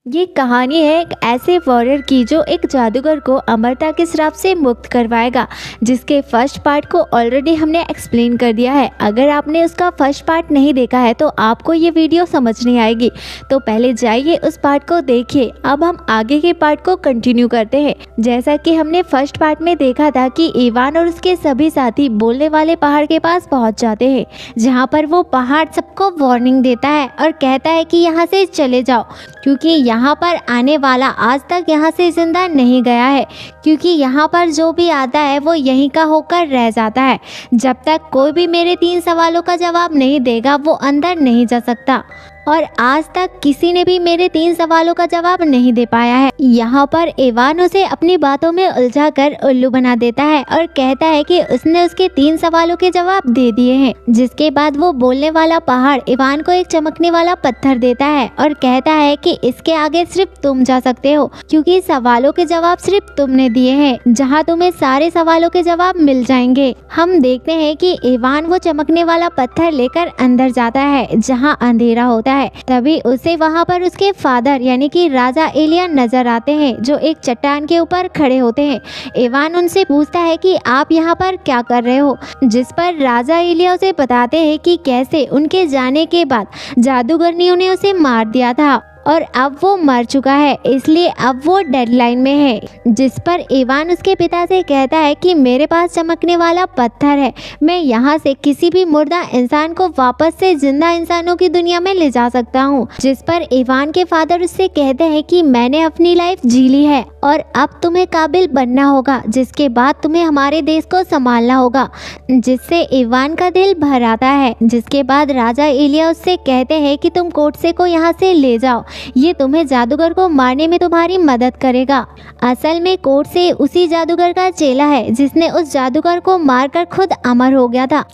ये कहानी है एक ऐसे वॉरियर की जो एक जादूगर को अमरता के श्राप से मुक्त करवाएगा, जिसके फर्स्ट पार्ट को ऑलरेडी हमने एक्सप्लेन कर दिया है। अगर आपने उसका फर्स्ट पार्ट नहीं देखा है तो आपको ये वीडियो समझ नहीं आएगी, तो पहले जाइए उस पार्ट को देखिए। अब हम आगे के पार्ट को कंटिन्यू करते हैं। जैसा कि हमने फर्स्ट पार्ट में देखा था कि इवान और उसके सभी साथी बोलने वाले पहाड़ के पास पहुंच जाते हैं, जहां पर वो पहाड़ सबको वार्निंग देता है और कहता है कि यहाँ से चले जाओ, क्योंकि यहाँ पर आने वाला आज तक यहाँ से जिंदा नहीं गया है, क्योंकि यहाँ पर जो भी आता है वो यहीं का होकर रह जाता है। जब तक कोई भी मेरे 3 सवालों का जवाब नहीं देगा वो अंदर नहीं जा सकता, और आज तक किसी ने भी मेरे 3 सवालों का जवाब नहीं दे पाया है। यहाँ पर इवान उसे अपनी बातों में उलझाकर उल्लू बना देता है और कहता है कि उसने उसके 3 सवालों के जवाब दे दिए हैं। जिसके बाद वो बोलने वाला पहाड़ इवान को एक चमकने वाला पत्थर देता है और कहता है कि इसके आगे सिर्फ तुम जा सकते हो, क्योंकि सवालों के जवाब सिर्फ तुमने दिए हैं, जहाँ तुम्हें सारे सवालों के जवाब मिल जाएंगे। हम देखते हैं कि इवान वो चमकने वाला पत्थर लेकर अंदर जाता है जहाँ अंधेरा होता है। तभी उसे वहाँ पर उसके फादर यानी कि राजा एलिया नजर आते हैं, जो एक चट्टान के ऊपर खड़े होते हैं। इवान उनसे पूछता है कि आप यहाँ पर क्या कर रहे हो, जिस पर राजा एलिया उसे बताते हैं कि कैसे उनके जाने के बाद जादूगरनियों ने उसे मार दिया था और अब वो मर चुका है, इसलिए अब वो डेडलाइन में है। जिस पर इवान उसके पिता से कहता है कि मेरे पास चमकने वाला पत्थर है, मैं यहाँ से किसी भी मुर्दा इंसान को वापस से जिंदा इंसानों की दुनिया में ले जा सकता हूँ। जिस पर इवान के फादर उससे कहते हैं कि मैंने अपनी लाइफ जी ली है और अब तुम्हें काबिल बनना होगा, जिसके बाद तुम्हें हमारे देश को संभालना होगा। जिससे इवान का दिल भर आता है। जिसके बाद राजा एलिया उससे कहते हैं कि तुम कोटसे को यहाँ से ले जाओ, ये तुम्हें जादूगर को मारने में तुम्हारी मदद करेगा। असल में कोटसे उसी जादूगर का चेला है जिसने उस जादूगर को मारकर खुद अमर हो गया था,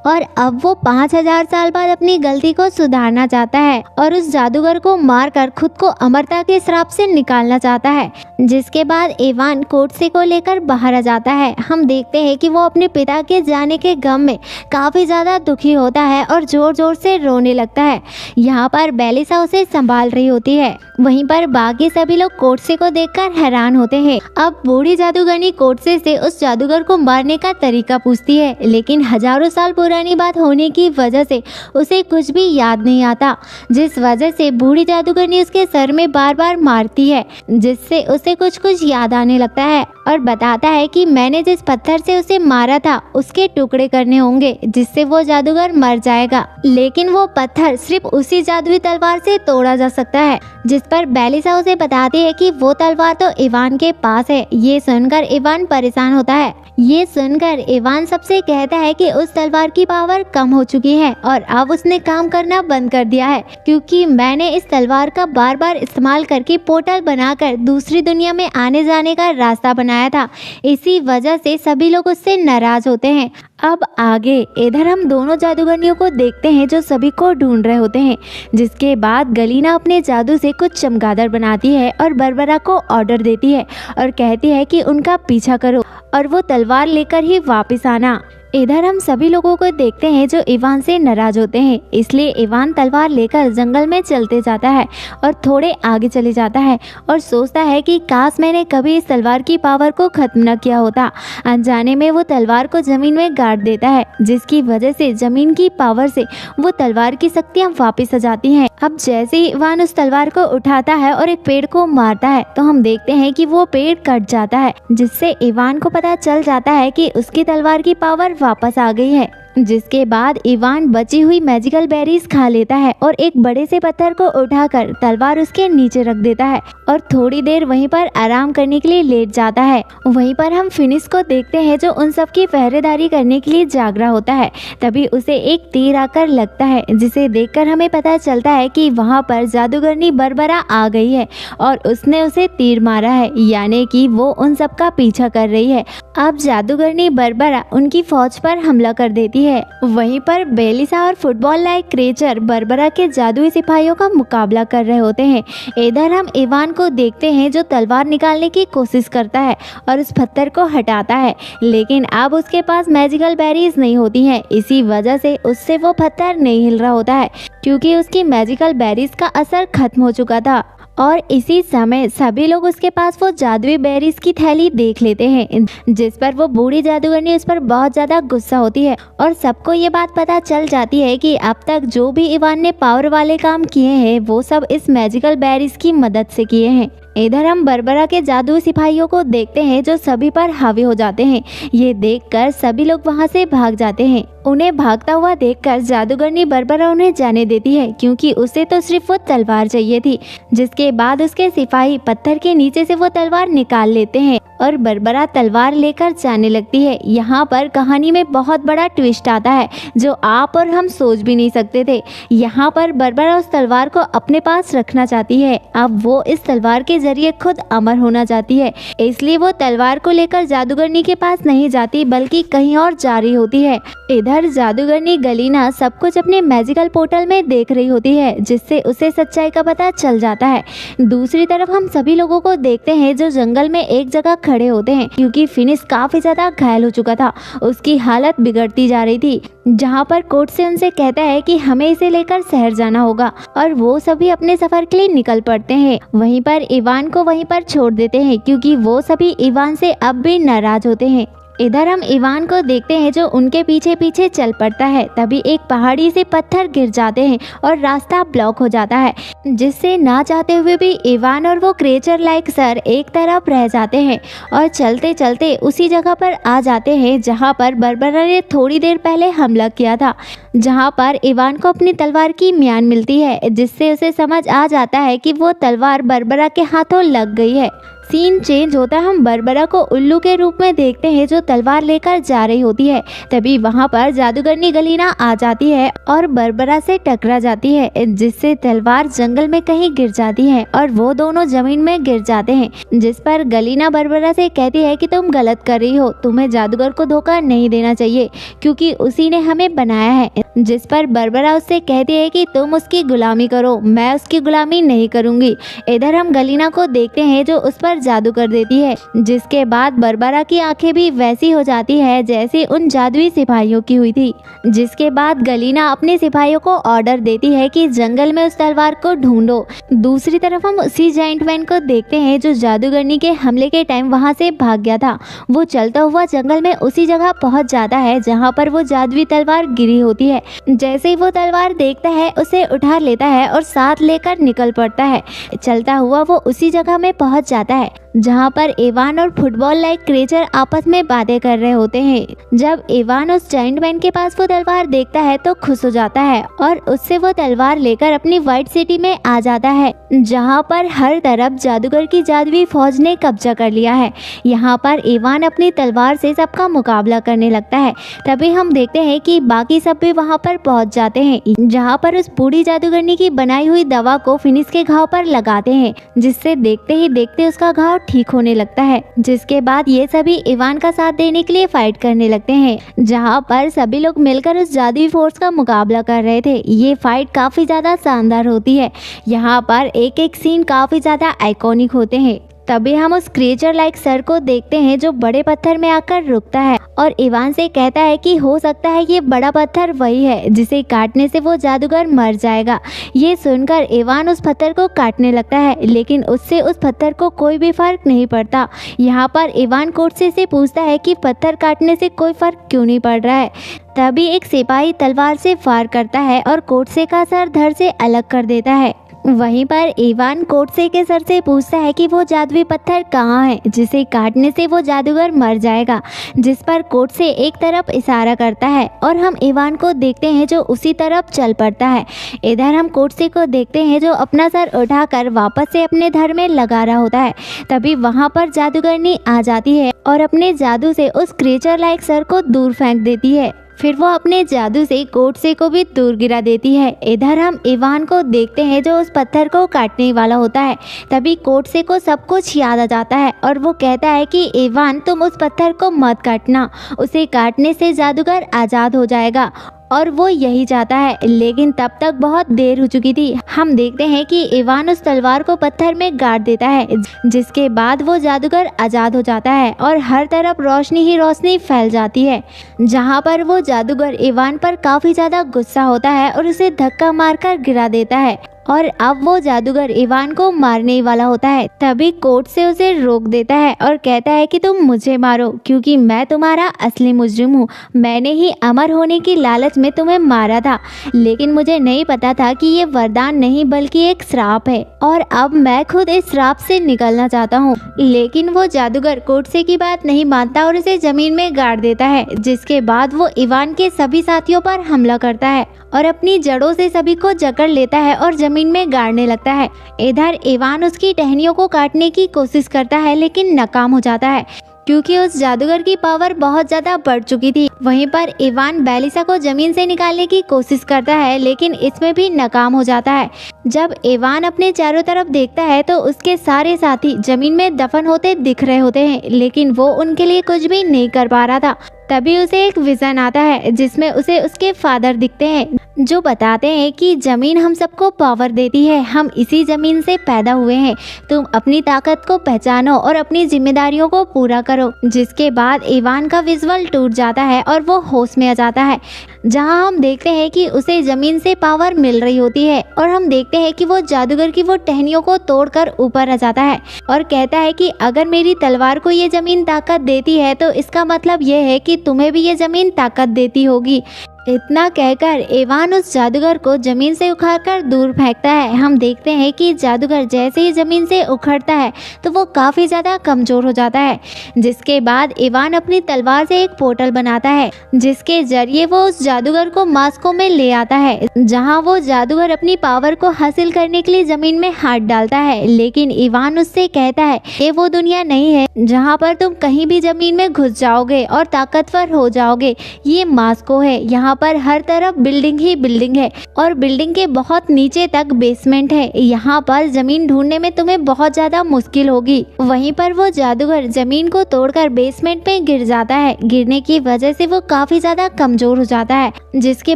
और अब वो 5000 साल बाद अपनी गलती को सुधारना चाहता है और उस जादूगर को मारकर खुद को अमरता के श्राप से निकालना चाहता है। जिसके बाद इवान कोटसे को लेकर बाहर आ जाता है। हम देखते हैं कि वो अपने पिता के जाने के गम में काफी ज्यादा दुखी होता है और जोर जोर से रोने लगता है। यहाँ पर बेलिसा उसे संभाल रही होती है। वहीं पर बाकी सभी लोग कोटसे को देखकर हैरान होते हैं। अब बूढ़ी जादूगरनी कोटसे से उस जादूगर को मारने का तरीका पूछती है, लेकिन हजारों साल पुरानी बात होने की वजह से उसे कुछ भी याद नहीं आता, जिस वजह से बूढ़ी जादूगरनी उसके सर में बार बार मारती है, जिससे उसे कुछ कुछ याद आने लगता है और बताता है कि मैंने जिस पत्थर से उसे मारा था उसके टुकड़े करने होंगे, जिससे वो जादूगर मर जाएगा। लेकिन वो पत्थर सिर्फ उसी जादुई तलवार से तोड़ा जा सकता है। जिस पर बेलिसा उसे बताती है कि वो तलवार तो इवान के पास है। ये सुनकर इवान परेशान होता है। ये सुनकर इवान सबसे कहता है कि उस तलवार की पावर कम हो चुकी है और अब उसने काम करना बंद कर दिया है, क्योंकि मैंने इस तलवार का बार बार इस्तेमाल करके पोर्टल बनाकर दूसरी दुनिया में आने जाने का रास्ता बनाया था। इसी वजह से सभी लोग उससे नाराज होते हैं। अब आगे इधर हम दोनों जादूगरनियों को देखते हैं जो सभी को ढूंढ रहे होते हैं। जिसके बाद गलीना अपने जादू से कुछ चमगादड़ बनाती है और बरबरा को ऑर्डर देती है और कहती है कि उनका पीछा करो और वो तलवार लेकर ही वापस आना। इधर हम सभी लोगों को देखते हैं जो इवान से नाराज होते हैं, इसलिए इवान तलवार लेकर जंगल में चलते जाता है और थोड़े आगे चले जाता है और सोचता है कि काश मैंने कभी इस तलवार की पावर को खत्म न किया होता। अनजाने में वो तलवार को जमीन में गाड़ देता है, जिसकी वजह से जमीन की पावर से वो तलवार की शक्तियाँ वापस आ जाती हैं। अब जैसे ही इवान उस तलवार को उठाता है और एक पेड़ को मारता है तो हम देखते हैं कि वो पेड़ कट जाता है, जिससे इवान को पता चल जाता है कि उसकी तलवार की पावर वापस आ गई है। जिसके बाद इवान बची हुई मैजिकल बेरीज खा लेता है और एक बड़े से पत्थर को उठाकर तलवार उसके नीचे रख देता है और थोड़ी देर वहीं पर आराम करने के लिए लेट जाता है। वहीं पर हम फिनिश को देखते हैं जो उन सब की पहरेदारी करने के लिए जाग रहा होता है। तभी उसे एक तीर आकर लगता है, जिसे देखकर हमें पता चलता है कि वहाँ पर जादूगरनी बरबरा आ गई है और उसने उसे तीर मारा है, यानी कि वो उन सब का पीछा कर रही है। अब जादूगरनी बरबरा उनकी फौज पर हमला कर देती है। वहीं पर बेलिसा और फुटबॉल लाइक क्रिएचर बरबरा के जादुई सिपाहियों का मुकाबला कर रहे होते हैं। इधर हम इवान को देखते हैं जो तलवार निकालने की कोशिश करता है और उस पत्थर को हटाता है, लेकिन अब उसके पास मैजिकल बेरीज नहीं होती हैं। इसी वजह से उससे वो पत्थर नहीं हिल रहा होता है, क्योंकि उसकी मैजिकल बेरीज का असर खत्म हो चुका था और इसी समय सभी लोग उसके पास वो जादुई बेरीज की थैली देख लेते हैं, जिस पर वो बूढ़ी जादूगरनी उस पर बहुत ज़्यादा गुस्सा होती है और सबको ये बात पता चल जाती है कि अब तक जो भी इवान ने पावर वाले काम किए हैं वो सब इस मैजिकल बेरीज की मदद से किए हैं। इधर हम बरबरा के जादू सिपाहियों को देखते हैं जो सभी पर हावी हो जाते हैं। ये देखकर सभी लोग वहाँ से भाग जाते हैं। उन्हें भागता हुआ देखकर जादूगरनी बरबरा उन्हें जाने देती है क्योंकि उसे तो सिर्फ वो तलवार चाहिए थी। जिसके बाद उसके सिपाही पत्थर के नीचे से वो तलवार निकाल लेते हैं और बरबरा तलवार लेकर जाने लगती है। यहाँ पर कहानी में बहुत बड़ा ट्विस्ट आता है जो आप और हम सोच भी नहीं सकते थे। यहाँ पर बरबरा उस तलवार को अपने पास रखना चाहती है। अब वो इस तलवार के जरिए खुद अमर होना चाहती है, इसलिए वो तलवार को लेकर जादूगरनी के पास नहीं जाती बल्कि कहीं और जा रही होती है। इधर जादूगरनी गलीना सब कुछ अपने मैजिकल पोर्टल में देख रही होती है जिससे उसे सच्चाई का पता चल जाता है। दूसरी तरफ हम सभी लोगों को देखते हैं जो जंगल में एक जगह खड़े होते हैं क्योंकि फिनिश काफी ज्यादा घायल हो चुका था। उसकी हालत बिगड़ती जा रही थी। जहाँ पर कोर्ट से उनसे कहता है कि हमें इसे लेकर शहर जाना होगा और वो सभी अपने सफर के लिए निकल पड़ते हैं। वहीं पर इवान को वहीं पर छोड़ देते हैं क्योंकि वो सभी इवान से अब भी नाराज होते हैं। इधर हम इवान को देखते हैं जो उनके पीछे पीछे चल पड़ता है। तभी एक पहाड़ी से पत्थर गिर जाते हैं और रास्ता ब्लॉक हो जाता है, जिससे ना चाहते हुए भी इवान और वो क्रिएचर लाइक सर एक तरफ रह जाते हैं और चलते चलते उसी जगह पर आ जाते हैं जहां पर बरबरा ने थोड़ी देर पहले हमला किया था। जहां पर इवान को अपनी तलवार की म्यान मिलती है जिससे उसे समझ आ जाता है कि वो तलवार बरबरा के हाथों लग गई है। सीन चेंज होता है। हम बरबरा को उल्लू के रूप में देखते हैं जो तलवार लेकर जा रही होती है। तभी वहां पर जादूगरनी गलीना आ जाती है और बरबरा से टकरा जाती है जिससे तलवार जंगल में कहीं गिर जाती है और वो दोनों जमीन में गिर जाते हैं। जिस पर गलीना बरबरा से कहती है कि तुम गलत कर रही हो, तुम्हें जादूगर को धोखा नहीं देना चाहिए क्योंकि उसी ने हमें बनाया है। जिस पर बरबरा उससे कहती है कि तुम उसकी गुलामी करो, मैं उसकी गुलामी नहीं करूंगी। इधर हम गलीना को देखते हैं जो उस पर जादू कर देती है, जिसके बाद बरबरा की आंखें भी वैसी हो जाती है जैसे उन जादुई सिपाहियों की हुई थी। जिसके बाद गलीना अपने सिपाहियों को ऑर्डर देती है कि जंगल में उस तलवार को ढूंढो। दूसरी तरफ हम उसी जाइंट मैन को देखते हैं जो जादूगरनी के हमले के टाइम वहां से भाग गया था। वो चलता हुआ जंगल में उसी जगह पहुंच जाता है जहां पर वो जादुई तलवार गिरी होती है। जैसे ही वो तलवार देखता है उसे उठा लेता है और साथ लेकर निकल पड़ता है। चलता हुआ वो उसी जगह में पहुंच जाता है जहां पर इवान और फुटबॉल लाइक क्रिएचर आपस में बातें कर रहे होते हैं। जब इवान उस जाइंट मैन के पास वो तलवार देखता है तो खुश हो जाता है और उससे वो तलवार लेकर अपनी व्हाइट सिटी में आ जाता है जहां पर हर तरफ जादूगर की जादुई फौज ने कब्जा कर लिया है। यहाँ पर इवान अपनी तलवार से सबका मुकाबला करने लगता है। तभी हम देखते हैं कि बाकी सब भी वहाँ पर पहुँच जाते हैं जहाँ पर उस बूढ़ी जादूगरनी की बनाई हुई दवा को फिनिश के घाव पर लगाते हैं, जिससे देखते ही देखते उसका घाव ठीक होने लगता है। जिसके बाद ये सभी इवान का साथ देने के लिए फाइट करने लगते हैं जहाँ पर सभी लोग मिलकर उस जादुई फोर्स का मुकाबला कर रहे थे। ये फाइट काफी ज्यादा शानदार होती है। यहाँ पर एक एक सीन काफी ज्यादा आइकॉनिक होते हैं। तभी हम उस क्रिएचर लाइक सर को देखते हैं जो बड़े पत्थर में आकर रुकता है और इवान से कहता है कि हो सकता है ये बड़ा पत्थर वही है जिसे काटने से वो जादूगर मर जाएगा। ये सुनकर इवान उस पत्थर को काटने लगता है लेकिन उससे उस पत्थर को कोई भी फर्क नहीं पड़ता। यहाँ पर इवान कोर्टसे से पूछता है कि पत्थर काटने से कोई फर्क क्यों नहीं पड़ रहा है। तभी एक सिपाही तलवार से फायर करता है और कोर्टसे का सर धड़ से अलग कर देता है। वहीं पर इवान कोर्टसे के सर से पूछता है कि वो जादुई पत्थर कहाँ है जिसे काटने से वो जादूगर मर जाएगा। जिस पर कोर्टसे एक तरफ इशारा करता है और हम इवान को देखते हैं जो उसी तरफ चल पड़ता है। इधर हम कोर्टसे को देखते हैं जो अपना सर उठाकर वापस से अपने धड़ में लगा रहा होता है। तभी वहाँ पर जादूगरनी आ जाती है और अपने जादू से उस क्रिएचर लाइक सर को दूर फेंक देती है। फिर वो अपने जादू से कोर्टसे को भी दूर गिरा देती है। इधर हम इवान को देखते हैं जो उस पत्थर को काटने वाला होता है। तभी कोर्टसे को सब कुछ याद आ जाता है और वो कहता है कि इवान तुम उस पत्थर को मत काटना, उसे काटने से जादूगर आज़ाद हो जाएगा। और वो यही चाहता है, लेकिन तब तक बहुत देर हो चुकी थी। हम देखते हैं कि इवान उस तलवार को पत्थर में गाड़ देता है, जिसके बाद वो जादूगर आज़ाद हो जाता है और हर तरफ रोशनी ही रोशनी फैल जाती है। जहाँ पर वो जादूगर इवान पर काफ़ी ज़्यादा गुस्सा होता है और उसे धक्का मारकर गिरा देता है और अब वो जादूगर इवान को मारने ही वाला होता है। तभी कोर्ट से उसे रोक देता है और कहता है कि तुम मुझे मारो क्योंकि मैं तुम्हारा असली मुजरिम हूँ। मैंने ही अमर होने की लालच में तुम्हें मारा था, लेकिन मुझे नहीं पता था कि ये वरदान नहीं बल्कि एक श्राप है और अब मैं खुद इस श्राप से निकलना चाहता हूँ। लेकिन वो जादूगर कोर्ट से की बात नहीं मानता और उसे जमीन में गाड़ देता है, जिसके बाद वो इवान के सभी साथियों पर हमला करता है और अपनी जड़ों से सभी को जकड़ लेता है और जमीन में गाड़ने लगता है। इधर इवान उसकी टहनियों को काटने की कोशिश करता है लेकिन नाकाम हो जाता है क्योंकि उस जादूगर की पावर बहुत ज्यादा बढ़ चुकी थी। वहीं पर इवान बेलिसा को जमीन से निकालने की कोशिश करता है लेकिन इसमें भी नाकाम हो जाता है। जब इवान अपने चारों तरफ देखता है तो उसके सारे साथी जमीन में दफन होते दिख रहे होते हैं, लेकिन वो उनके लिए कुछ भी नहीं कर पा रहा था। तभी उसे एक विजन आता है जिसमें उसे उसके फादर दिखते हैं जो बताते हैं कि जमीन हम सबको पावर देती है, हम इसी जमीन से पैदा हुए हैं। तुम अपनी ताकत को पहचानो और अपनी जिम्मेदारियों को पूरा करो। जिसके बाद इवान का विजुअल टूट जाता है और वो होश में आ जाता है, जहां हम देखते हैं कि उसे जमीन से पावर मिल रही होती है और हम देखते हैं कि वो जादूगर की वो टहनियों को तोड़कर ऊपर आ जाता है और कहता है कि अगर मेरी तलवार को ये जमीन ताकत देती है तो इसका मतलब ये है कि तुम्हें भी ये जमीन ताकत देती होगी। इतना कहकर इवान उस जादूगर को जमीन से उखाड़कर दूर फेंकता है। हम देखते हैं कि जादूगर जैसे ही जमीन से उखड़ता है तो वो काफ़ी ज़्यादा कमज़ोर हो जाता है। जिसके बाद इवान अपनी तलवार से एक पोर्टल बनाता है जिसके जरिए वो उस जादूगर को मास्को में ले आता है, जहां वो जादूगर अपनी पावर को हासिल करने के लिए ज़मीन में हाथ डालता है। लेकिन इवान उससे कहता है ये वो दुनिया नहीं है जहाँ पर तुम कहीं भी ज़मीन में घुस जाओगे और ताकतवर हो जाओगे। ये मास्को है, यहाँ पर हर तरफ बिल्डिंग ही बिल्डिंग है और बिल्डिंग के बहुत नीचे तक बेसमेंट है। यहाँ पर जमीन ढूंढने में तुम्हें बहुत ज्यादा मुश्किल होगी। वहीं पर वो जादूगर जमीन को तोड़कर बेसमेंट में गिर जाता है। गिरने की वजह से वो काफी ज्यादा कमजोर हो जाता है। जिसके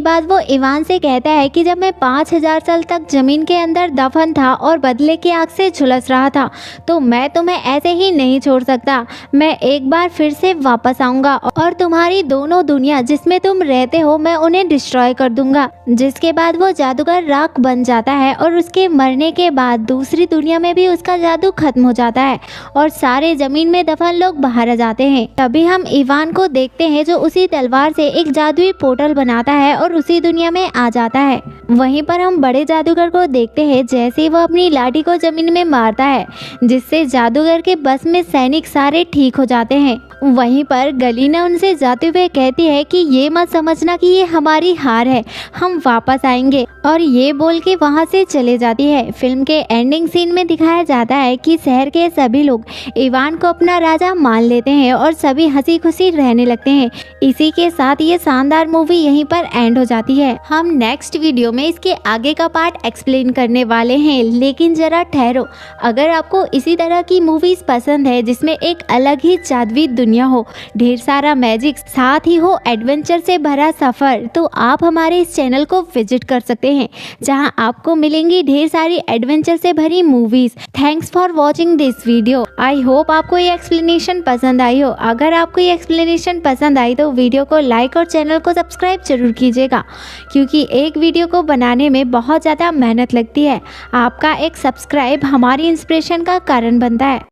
बाद वो इवान से कहता है कि जब मैं 5000 साल तक जमीन के अंदर दफन था और बदले की आग से झुलस रहा था तो मैं तुम्हें ऐसे ही नहीं छोड़ सकता। मैं एक बार फिर से वापस आऊंगा और तुम्हारी दोनों दुनिया जिसमें तुम रहते हो मैं उन्हें डिस्ट्रॉय कर दूंगा। जिसके बाद वो जादूगर राख बन जाता है और उसके मरने के बाद दूसरी दुनिया में भी उसका जादू खत्म हो जाता है और सारे जमीन में दफन लोग बाहर आ जाते हैं। तभी हम इवान को देखते हैं जो उसी तलवार से एक जादुई पोर्टल बनाता है और उसी दुनिया में आ जाता है। वहीं पर हम बड़े जादूगर को देखते हैं जैसे वो अपनी लाठी को जमीन में मारता है, जिससे जादूगर के बस में सैनिक सारे ठीक हो जाते हैं। वहीं पर गलीना उनसे जाते हुए कहती है कि ये मत समझना कि ये हमारी हार है, हम वापस आएंगे, और ये बोल के वहाँ से चले जाती है। फिल्म के एंडिंग सीन में दिखाया जाता है कि शहर के सभी लोग इवान को अपना राजा मान लेते हैं और सभी हंसी खुशी रहने लगते हैं। इसी के साथ ये शानदार मूवी यहीं पर एंड हो जाती है। हम नेक्स्ट वीडियो में इसके आगे का पार्ट एक्सप्लेन करने वाले हैं, लेकिन जरा ठहरो। अगर आपको इसी तरह की मूवीज पसंद है जिसमें एक अलग ही जादुई दुनिया हो, ढेर सारा मैजिक, साथ ही हो एडवेंचर से भरा सफर, तो आप हमारे इस चैनल को विजिट कर सकते हैं जहां आपको मिलेंगी ढेर सारी एडवेंचर से भरी movies. Thanks for watching this video. I hope आपको ये एक्सप्लेनेशन पसंद आई हो। अगर आपको ये एक्सप्लेनेशन पसंद आई तो वीडियो को लाइक और चैनल को सब्सक्राइब जरूर कीजिएगा, क्योंकि एक वीडियो को बनाने में बहुत ज़्यादा मेहनत लगती है। आपका एक सब्सक्राइब हमारी इंस्पिरेशन का कारण बनता है।